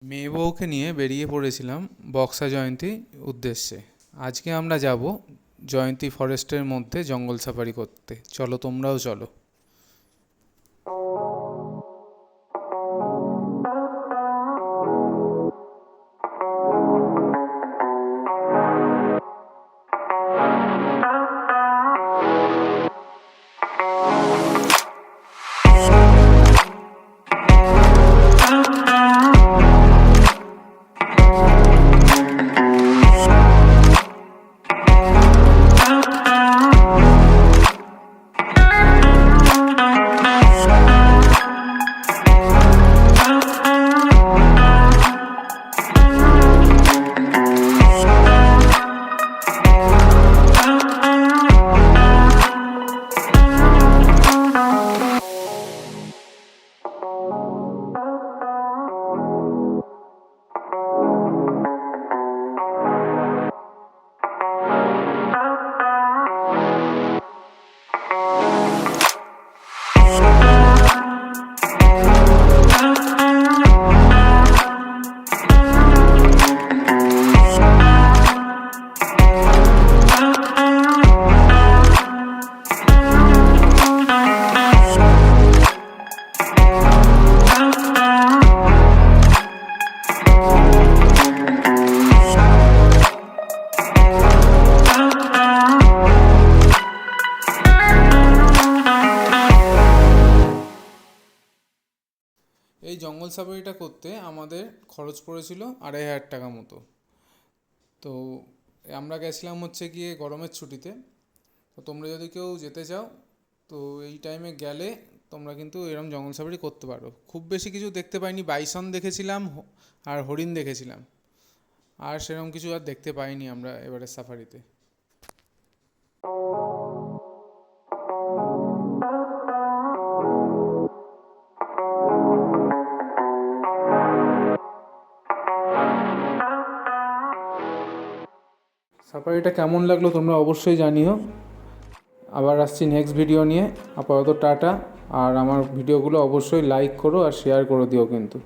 মেয়ে বউকে নিয়ে বেরিয়ে পড়েছিলাম বক্সা জয়ন্তী উদ্দেশ্যে। আজকে আমরা যাব জয়ন্তী ফরেস্টের মধ্যে জঙ্গল সাফারি করতে। চলো, তোমরাও চলো। এই জঙ্গল সাফারিটা করতে আমাদের খরচ পড়েছিল 2500 টাকা মতো। তো আমরা গেছিলাম গিয়ে গরমের ছুটিতে। তো তোমরা যদি কেউ যেতে চাও, তো এই টাইমে গেলে তোমরা কিন্তু এরকম জঙ্গল সাফারি করতে পারো। খুব বেশি কিছু দেখতে পাইনি, বাইসন দেখেছিলাম আর হরিণ দেখেছিলাম, আর সেরকম কিছু আর দেখতে পাইনি আমরা এবারের সাফারিতে। সাফারিটা কেমন লাগলো তোমরা অবশ্যই জানিও। আবার আসছি নেক্সট ভিডিও নিয়ে। আপাতত টাটা। আর আমার ভিডিওগুলো অবশ্যই লাইক করো আর শেয়ার করে দিও কিন্তু।